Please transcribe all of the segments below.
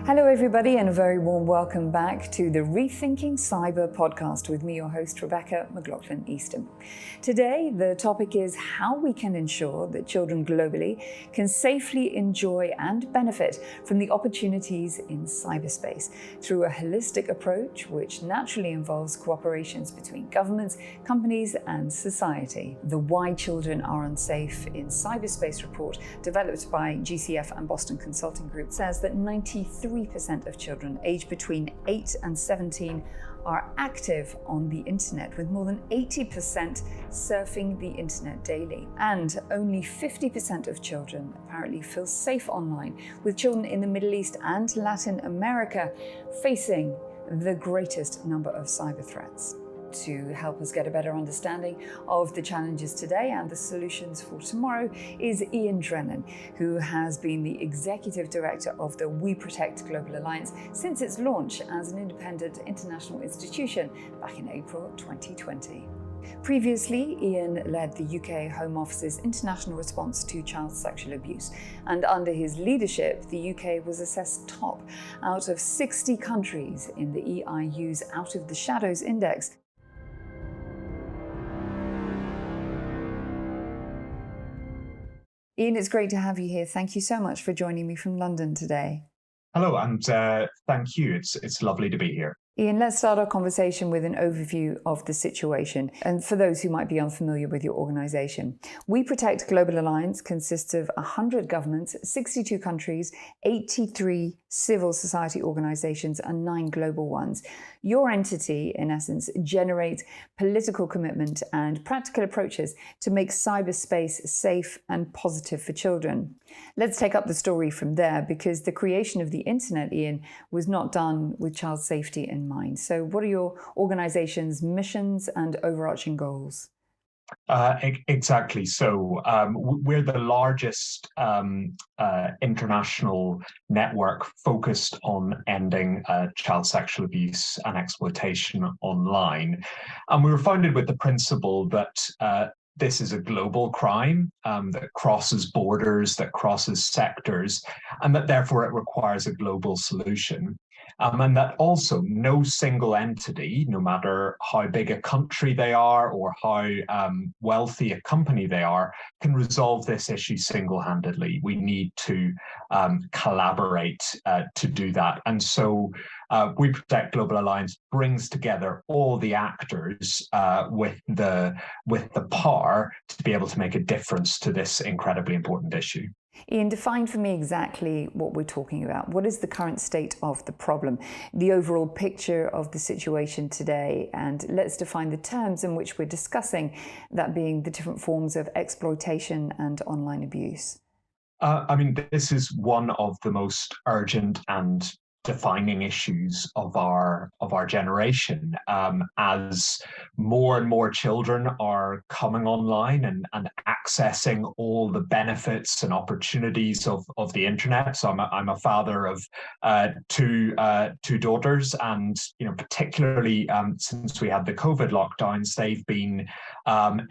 Hello everybody, and a very warm welcome back to the Rethinking Cyber podcast with me, your host, Rebecca McLaughlin-Easton. Today, the topic is how we can ensure that children globally can safely enjoy and benefit from the opportunities in cyberspace through a holistic approach which naturally involves cooperations between governments, companies and society. The Why Children Are Unsafe in Cyberspace report, developed by GCF and Boston Consulting Group, says that 93% of children aged between 8 and 17 are active on the internet, with more than 80% surfing the internet daily. And only 50% of children apparently feel safe online, with children in the Middle East and Latin America facing the greatest number of cyber threats. To help us get a better understanding of the challenges today and the solutions for tomorrow is Iain Drennan, who has been the Executive Director of the WeProtect Global Alliance since its launch as an independent international institution back in April 2020. Previously, Iain led the UK Home Office's international response to child sexual abuse, and under his leadership, the UK was assessed top out of 60 countries in the EIU's Out of the Shadows Index. Iain, it's great to have you here. Thank you so much for joining me from London today. Hello, and thank you. It's lovely to be here. Iain, let's start our conversation with an overview of the situation. And for those who might be unfamiliar with your organisation, WeProtect Global Alliance consists of 100 governments, 62 countries, 83 civil society organisations and 9 global ones. Your entity, in essence, generates political commitment and practical approaches to make cyberspace safe and positive for children. Let's take up the story from there, because the creation of the internet, Iain, was not done with child safety in mind. So what are your organization's missions and overarching goals? Exactly. So we're the largest international network focused on ending child sexual abuse and exploitation online. And we were founded with the principle that this is a global crime that crosses borders, that crosses sectors, and that therefore it requires a global solution. And that also no single entity, no matter how big a country they are or how wealthy a company they are, can resolve this issue single-handedly. We need to collaborate to do that. And so WeProtect Global Alliance brings together all the actors with the power to be able to make a difference to this incredibly important issue. Iain, define for me exactly what we're talking about. What is the current state of the problem, the overall picture of the situation today, and let's define the terms in which we're discussing, that being the different forms of exploitation and online abuse. This is one of the most urgent and defining issues of our generation, as more and more children are coming online and accessing all the benefits and opportunities of the internet. So I'm a father of two daughters, and particularly since we had the COVID lockdowns, they've been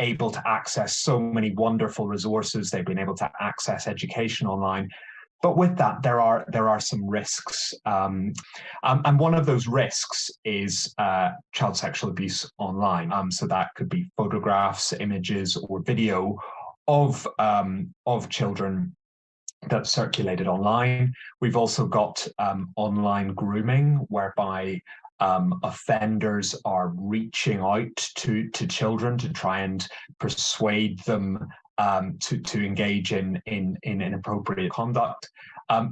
able to access so many wonderful resources. They've been able to access education online. But with that, there are some risks, and one of those risks is child sexual abuse online. So that could be photographs, images, or video of children that's circulated online. We've also got online grooming, whereby offenders are reaching out to children to try and persuade them to engage in inappropriate conduct.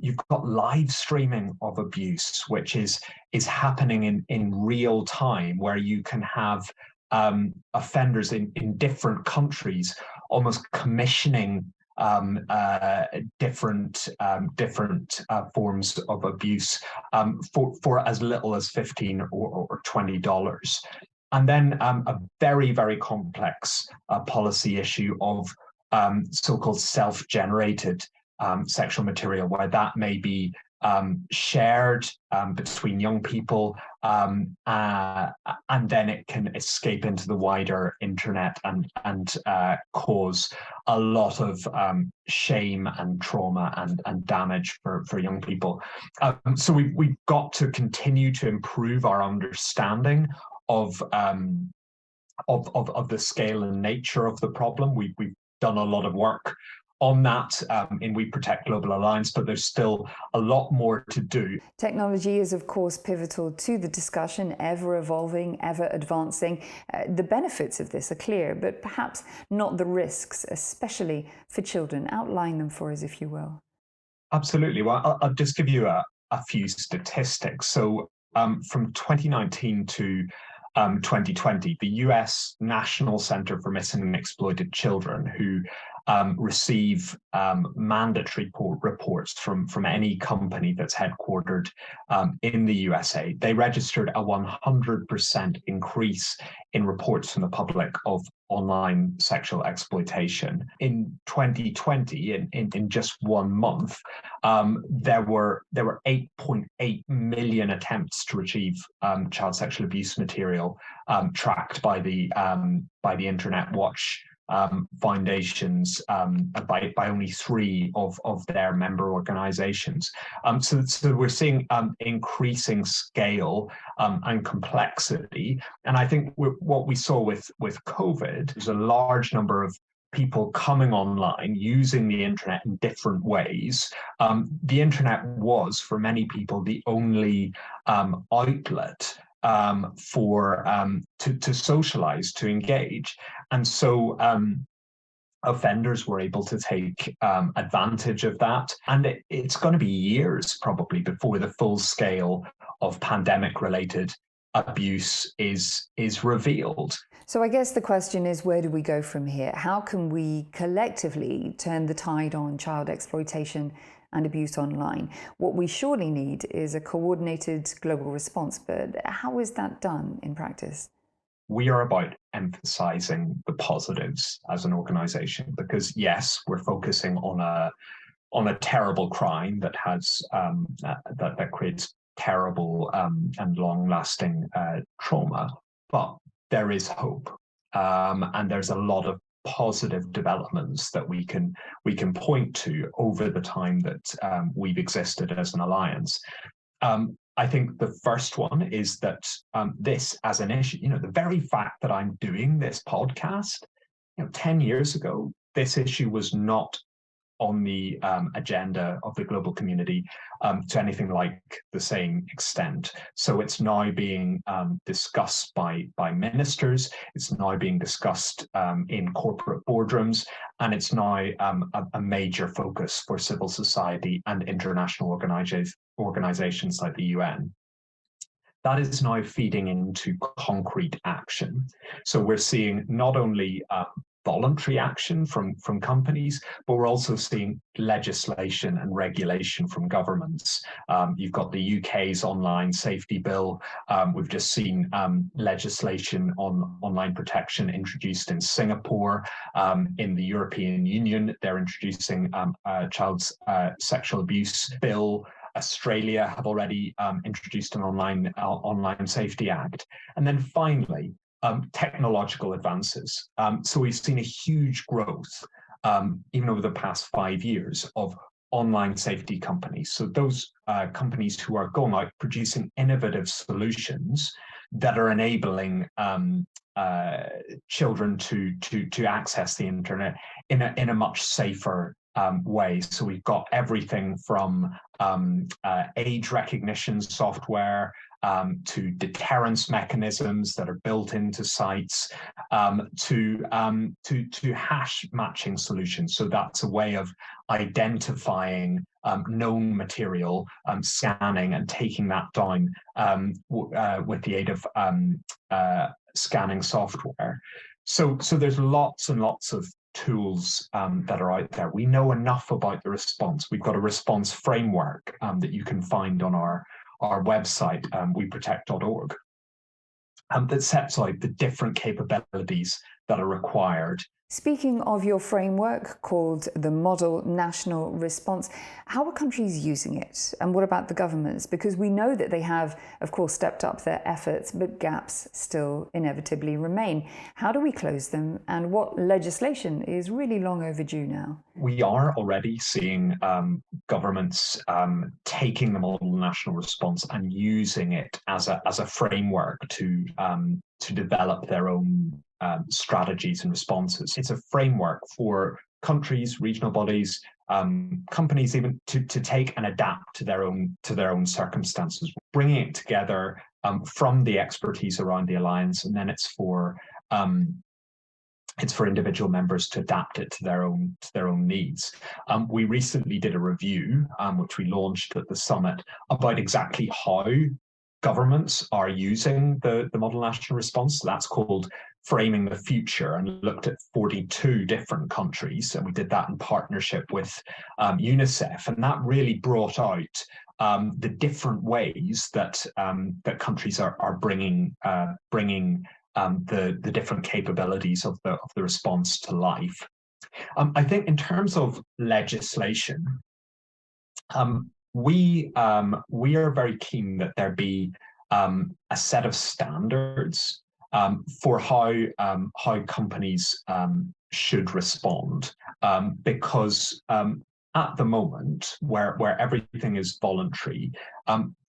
You've got live streaming of abuse, which is happening in real time, where you can have offenders in different countries almost commissioning different forms of abuse for as little as $15 or $20. And then a very, very complex policy issue of so-called self-generated sexual material, where that may be shared between young people, and then it can escape into the wider internet and cause a lot of shame and trauma and damage for young people. So we've got to continue to improve our understanding of the scale and nature of the problem. We've done a lot of work on that in WeProtect Global Alliance, but there's still a lot more to do. Technology is, of course, pivotal to the discussion, ever evolving, ever advancing. The benefits of this are clear, but perhaps not the risks, especially for children. Outline them for us, if you will. Absolutely. Well, I'll just give you a few statistics. So from 2019 to 2020, the US National Center for Missing and Exploited Children, who receive mandatory reports from any company that's headquartered in the USA, they registered a 100% increase in reports from the public of online sexual exploitation. In 2020, in just 1 month, there were 8.8 million attempts to retrieve child sexual abuse material tracked by the Internet Watch foundations by only 3 of their member organizations. So we're seeing increasing scale and complexity. And I think what we saw with COVID is a large number of people coming online, using the internet in different ways. The internet was, for many people, the only outlet to socialize, to engage. And so offenders were able to take advantage of that. And it's going to be years probably before the full scale of pandemic-related abuse is revealed. So I guess the question is, where do we go from here? How can we collectively turn the tide on child exploitation and abuse online? What we surely need is a coordinated global response, but how is that done in practice? We are about emphasizing the positives as an organization, because yes, we're focusing on a terrible crime that has that creates terrible and long-lasting trauma, but there is hope, and there's a lot of positive developments that we can point to over the time that we've existed as an alliance. I think the first one is that this as an issue, the very fact that I'm doing this podcast, 10 years ago, this issue was not on the agenda of the global community to anything like the same extent. So it's now being discussed by ministers, it's now being discussed in corporate boardrooms, and it's now a major focus for civil society and international organizations like the UN. That is now feeding into concrete action. So we're seeing not only voluntary action from companies, but we're also seeing legislation and regulation from governments. You've got the UK's online safety bill. We've just seen legislation on online protection introduced in Singapore. In the European Union, they're introducing a child's sexual abuse bill. Australia have already introduced an online safety act. And then finally, technological advances. So we've seen a huge growth, even over the past 5 years, of online safety companies. So those companies who are going out producing innovative solutions that are enabling children to access the internet in a much safer way. So we've got everything from age recognition software to deterrence mechanisms that are built into sites, to hash matching solutions. So that's a way of identifying known material, scanning and taking that down with the aid of scanning software. So there's lots and lots of tools that are out there. We know enough about the response. We've got a response framework that you can find on our website, weprotect.org, that sets out the different capabilities that are required. Speaking of your framework called the Model National Response, how are countries using it? And what about the governments? Because we know that they have, of course, stepped up their efforts, but gaps still inevitably remain. How do we close them? And what legislation is really long overdue now? We are already seeing governments taking the Model National Response and using it as a framework to develop their own strategies and responses. It's a framework for countries, regional bodies, companies even to take and adapt to their own circumstances, bringing it together from the expertise around the alliance, and then it's for individual members to adapt it to their own needs. We recently did a review, which we launched at the summit, about exactly how governments are using the Model National Response. So that's called Framing the Future, and looked at 42 different countries. And we did that in partnership with UNICEF. And that really brought out the different ways that countries are bringing the different capabilities of the response to life. I think in terms of legislation, we are very keen that there be a set of standards for how companies should respond, because at the moment, where everything is voluntary,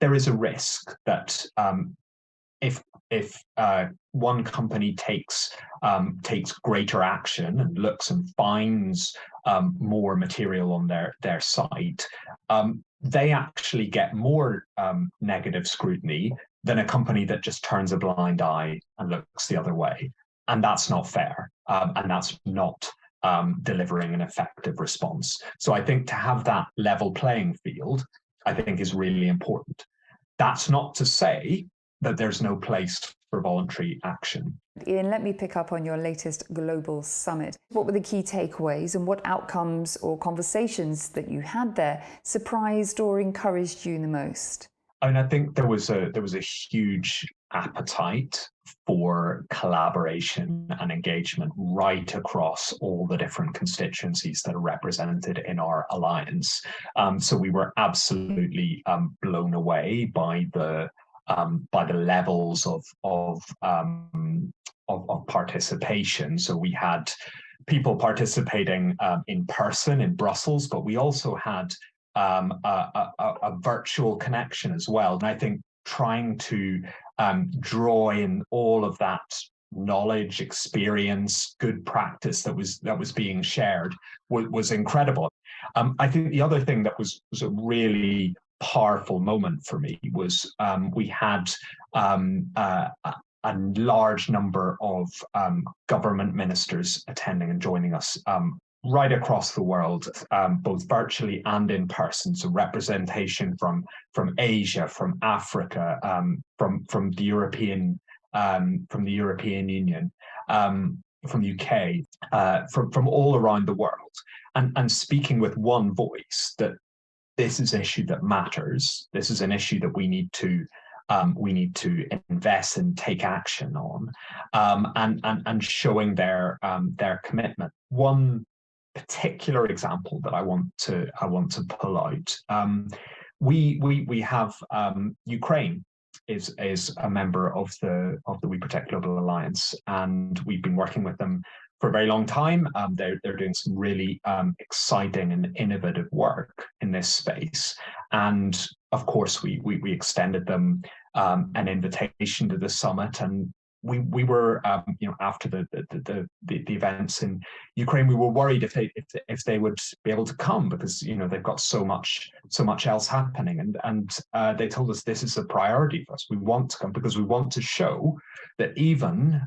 there is a risk that if one company takes greater action and looks and finds more material on their site, they actually get more negative scrutiny than a company that just turns a blind eye and looks the other way. And that's not fair, and that's not delivering an effective response. So I think to have that level playing field, I think, is really important. That's not to say that there's no place for voluntary action. Iain, let me pick up on your latest global summit. What were the key takeaways, and what outcomes or conversations that you had there surprised or encouraged you the most? And I think there was a huge appetite for collaboration and engagement right across all the different constituencies that are represented in our alliance. So we were absolutely blown away by the levels of participation. So we had people participating in person in Brussels, but we also had a virtual connection as well. And I think trying to draw in all of that knowledge, experience, good practice that was being shared was incredible. I think the other thing that was a really powerful moment for me was we had a large number of government ministers attending and joining us right across the world, both virtually and in person. So representation from Asia, from Africa, from the European Union, from UK, from all around the world, and speaking with one voice that this is an issue that matters. This is an issue that we need to invest and take action on, and showing their commitment. One particular example that I want to pull out. We have Ukraine is a member of the WeProtect Global Alliance, and we've been working with them for a very long time. They're doing some really exciting and innovative work in this space, and of course we extended them an invitation to the summit, and we were after the events in Ukraine, we were worried if they would be able to come, because they've got so much else happening, and they told us this is a priority for us. We want to come because we want to show that even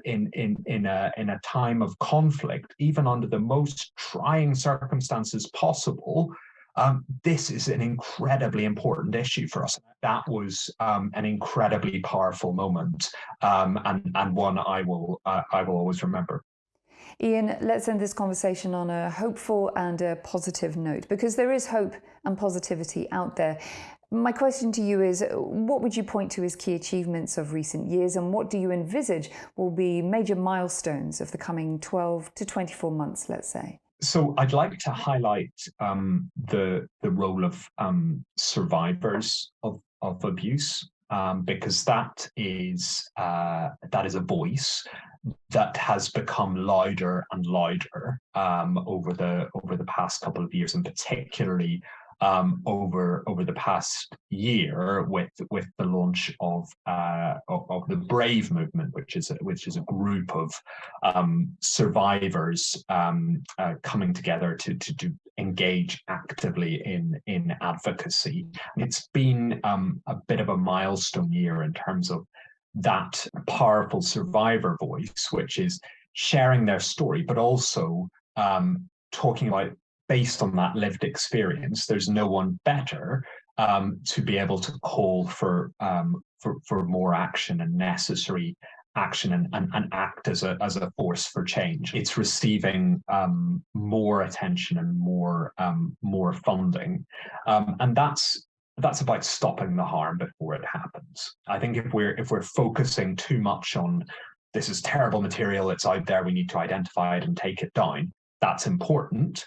in a time of conflict, even under the most trying circumstances possible, this is an incredibly important issue for us. That was an incredibly powerful moment, and one I will always remember. Iain, let's end this conversation on a hopeful and a positive note, because there is hope and positivity out there. My question to you is, what would you point to as key achievements of recent years, and what do you envisage will be major milestones of the coming 12 to 24 months, let's say? So I'd like to highlight the role of survivors of abuse, because that is a voice that has become louder and louder over the past couple of years, and particularly over the past year with the launch of the Brave movement, which is a group of survivors coming together to engage actively in advocacy. It's been a bit of a milestone year in terms of that powerful survivor voice, which is sharing their story, but also talking about, based on that lived experience, there's no one better to be able to call for more action and necessary action and act as a force for change. It's receiving more attention and more funding, and that's about stopping the harm before it happens. I think if we're focusing too much on this is terrible material, it's out there, we need to identify it and take it down, that's important.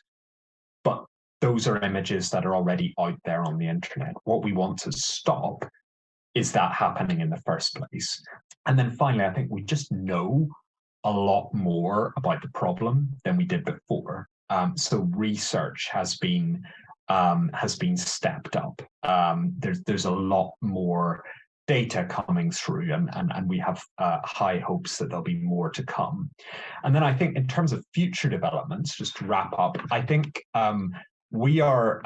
But those are images that are already out there on the internet. What we want to stop is that happening in the first place. And then finally, I think we just know a lot more about the problem than we did before. So research has been stepped up. There's a lot more data coming through, and we have high hopes that there'll be more to come. And then I think in terms of future developments, just to wrap up, I think we are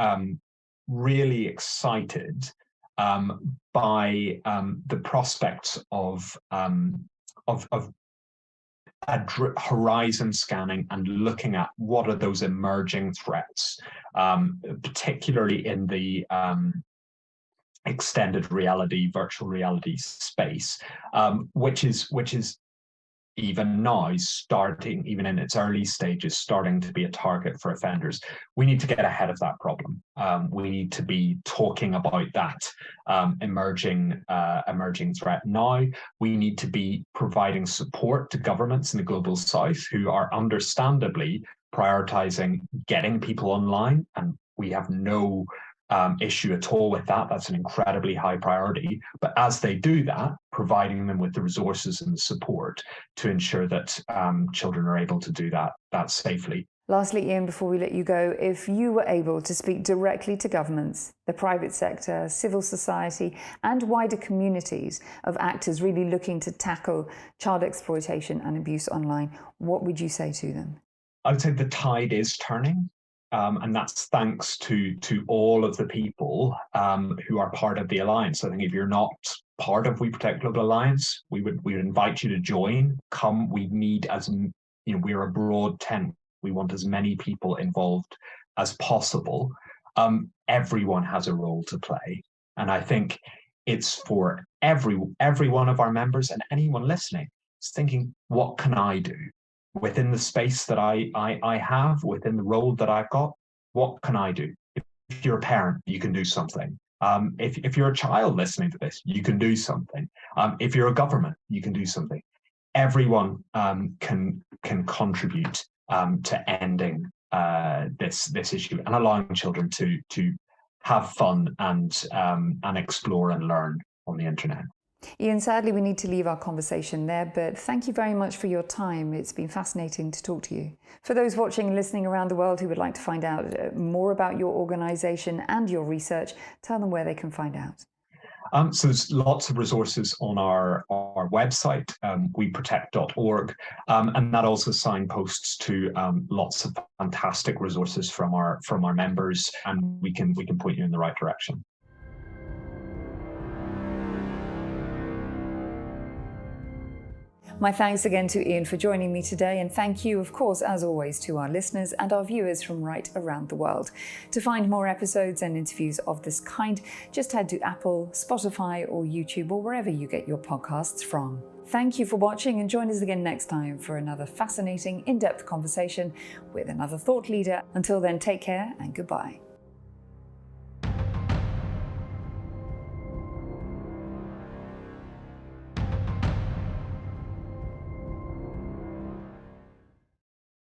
really excited by the prospects of horizon scanning and looking at what are those emerging threats, particularly in the extended reality, virtual reality space, which is even now starting, even in its early stages, starting to be a target for offenders. We need to get ahead of that problem. We need to be talking about that emerging threat now. We need to be providing support to governments in the global south who are understandably prioritizing getting people online, and we have no issue at all with that. That's an incredibly high priority. But as they do that, providing them with the resources and the support to ensure that children are able to do that safely. Lastly, Iain, before we let you go, if you were able to speak directly to governments, the private sector, civil society, and wider communities of actors really looking to tackle child exploitation and abuse online, what would you say to them? I would say the tide is turning. And that's thanks to all of the people who are part of the Alliance. I think if you're not part of WeProtect Global Alliance, we would invite you to join. Come, we need, we're a broad tent. We want as many people involved as possible. Everyone has a role to play. And I think it's for every one of our members and anyone listening is thinking, what can I do? Within the space that I have, within the role that I've got, what can I do? If you're a parent, you can do something. If you're a child listening to this, you can do something. If you're a government, you can do something. Everyone can contribute to ending this issue and allowing children to have fun and explore and learn on the internet. Iain, sadly, we need to leave our conversation there, but thank you very much for your time. It's been fascinating to talk to you. For those watching and listening around the world who would like to find out more about your organisation and your research, tell them where they can find out. So there's lots of resources on our website, WeProtect.org, and that also signposts to lots of fantastic resources from our members, and we can point you in the right direction. My thanks again to Iain for joining me today, and thank you, of course, as always, to our listeners and our viewers from right around the world. To find more episodes and interviews of this kind, just head to Apple, Spotify or YouTube or wherever you get your podcasts from. Thank you for watching, and join us again next time for another fascinating, in-depth conversation with another thought leader. Until then, take care and goodbye.